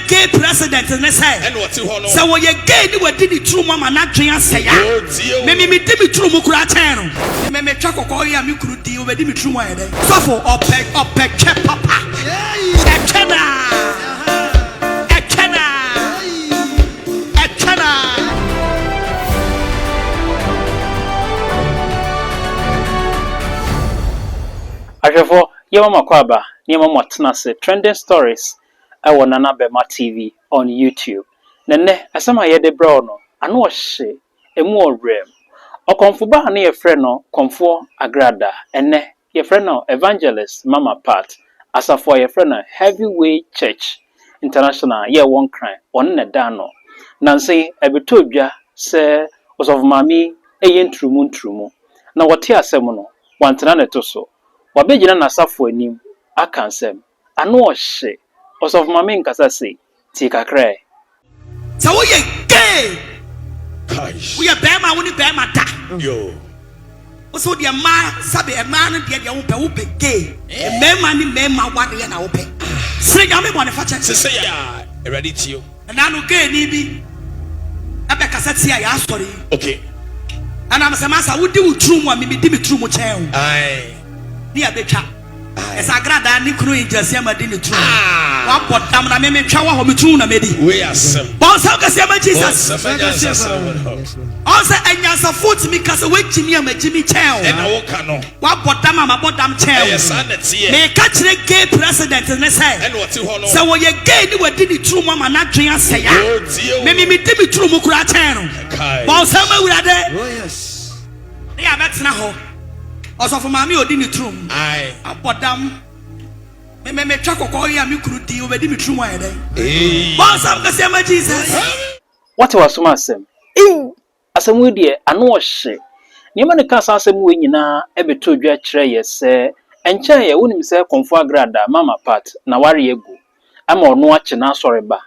gay president and they say, so when you gay, you did the true mama not drink say, maybe me did me true mukuratano. Maybe Chaco Koya Mukudi, we did me true one. So for opec papa. Ajefo yema makwaba niema mwatena se trending stories ewo OhenebaMedia TV on YouTube. Nene asema yede bra no anu ohye emu orem. Okonfuba na ye frɛ no konfo Agradaa ene ye frɛ no evangelist Mama Pat asafo ye frɛ no Heavyweight Church International ye won kran on na da no. Nansi ebeto dwa se osofomami eye Trumu na wote asem no wantena ne to so. Wabejina na safo anim aka nsem anu ohye osofomami nkasa se ti kakra so we gay we are bema woni bema da yo so the man sabe e man no de wo pe gay e mema ni mema wade na wo pe sire nyame bone fa che se ya ready tio na no gay ni bi abe kasa ti ya asori okay ana am se masa wo di wo Trumu me di me Trumu chen ai ni abetwa esa Agradaa ni kunu injase amadi ni Trumu wa podam na me twa wa ho me Trumu na medi we asem bon sa kase am Jesus on say enyansa foot mi kase we jimi amagimi chen e na wo ka no wa podam ama podam chen yes na tie me ka kire gay president ne say e no ti ho no so wo ye gay ni we di ni Trumu ama na dwen ase ya me di mi Trumu kura chen no bon sa ma wurade oh yes ni abetena ho osofo mami odi ni Trumu ai apodam me twa kokoya mi kurudi obedi mi Trumu ayede bon sam ka se ma Jesus what was asem asem we de anu ohye niema ne ka asem we nyina ebeto dwa kire ye se enche ye wonim se konfo Agradaa Mama Pat na ware egu ama ono ache na asore ba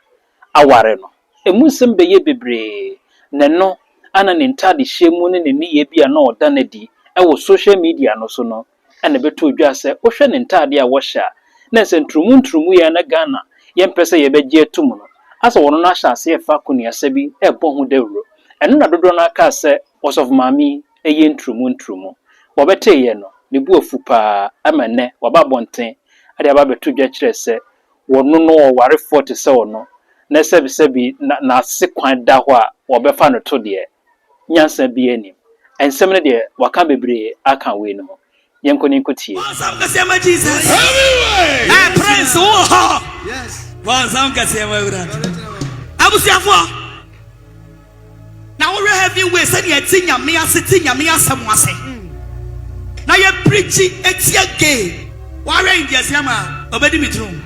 aware no emunsem beye bebre ne no ana ne ntade hyemu ne ne niye bia na oda na di ewo social media no so no ene beto dwa se ohwe ne ntade a wo hya na se Trumu ya na Ghana ye mpese ye beje atum no asa wono na hya ase efa kuniasa bi ebo hu dawro eno na dodo na aka se osofomami eye Trumu wobete ye no ne bu ofu pa amane wababonten ade aba beto dwa kire se wono no ware 40 se wono na sebi na ase kwan da ho a wobefa no to de nyansa bi anim ensem ne de waka bebre aka we no yenkoni nkotie sam ka se ma Jesus prince yes sam ka se ma wura abusiafo na wo heavyweight say de tinyame asem ase na ye preach etia gay ware indias yama obedi mi Trumu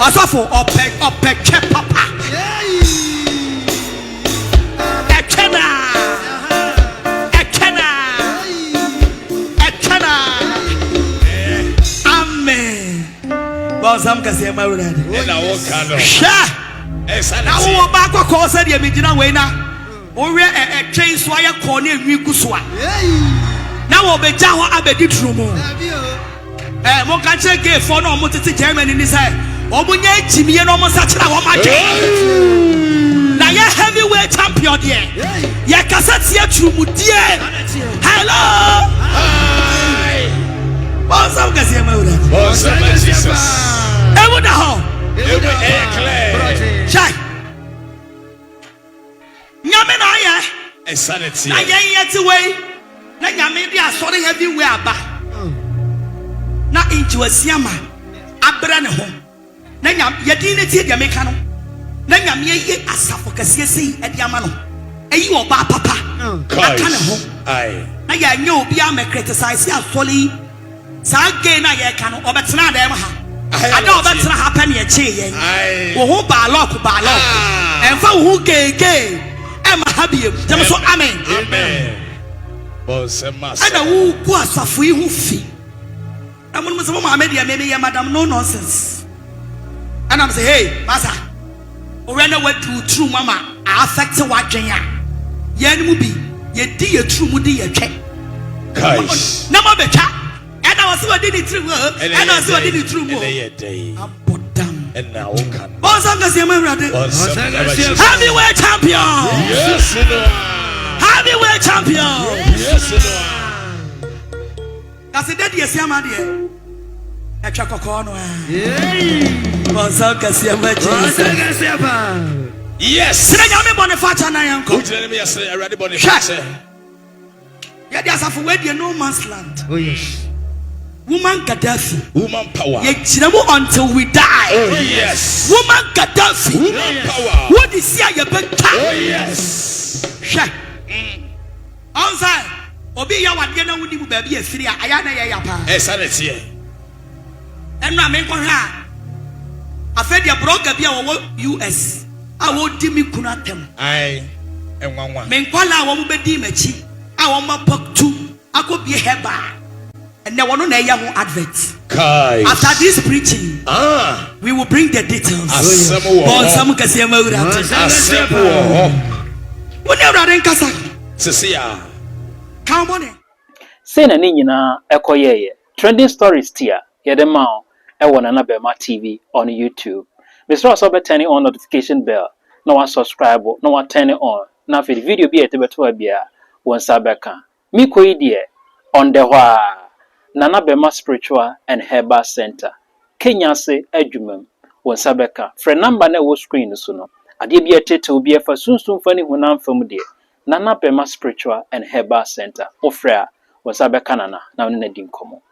asafo opek papa Sam ka se ma wurade e na wo ka no sha na wo ba kwakọ se de mi gina we na wo we train so aye ko na enwi gu so a na wo be ja ho abedi Trumu mo ka che gay for no mo tete Germany ni say o mo nya jimiye no mo sa kira wo ma dwe na ye heavyweight champion de ye kasa tie Trumu die hello Sam ka se ma wurade Sam Jesus Ewoda ho clear Chai Nyame na aye insanity na ye ti we na nyame di asori heavyweight aba na injuasiama abra ne ho na nyame ye di ne tie de meka no na nyame ye asafo kase sei e di ama no eyi oba papa aka ne ho ai na ya nya obi am criticize asoli sa gay na ye ka no obetena da em ha ada obetena happen ye che ye wo ho ba lock enfa wo ho gay em ha biem dem so amen bon se mas ana wo ku asafo yi ho fi amun mo se mo Ahmedia me ye madam no nonsense and I'm say hey masa o we na wadu Trumu mama affect wadwen a ye nmu bi ye di ye Trumu di ye twe guys na mo betwa and I was what did it Trumu and I was what did it Trumu day abodam And now can. Heavyweight champion. Yes, Heavyweight champion. yes, That's it. Yes, I'm here. Extra cocoa. yes. Yeah, there's a way you no man's land. Oh yes. Woman Gaddafi. Woman power. Until we die. Oh yes. Woman Gaddafi. Woman power. What is here your big Oh yes. Check. Outside. Obi ya wadena wudi mu baby efiri aya na ye yapa. Sanity here. Enra me nkon ha. Afedi broker bia wo US. A wo di mi kuna tem. I enwanwa. Me nkwala wo mu bedi machi. A wo ma pok 2. Akobi heba. And now one on advert. After this preaching, we will bring the details. Say na ni nyina ekoyeye. Trending stories tia yedema ewo na OhenebaMedia TV on YouTube. Mr. Also turn on notification bell. No one subscribe, no one turn it on. Now for the video be etebeto bia won sabeka. Mi koyi on the OhenebaMedia Spiritual and Herbal Center. Kenya se adwumam won sabeka. Friend number na wo screen so no. Ade bia tete obi efa sunsun fani honam fam de. OhenebaMedia Spiritual and Herbal Center. Ofra won sabeka nana na woni na di nkomo.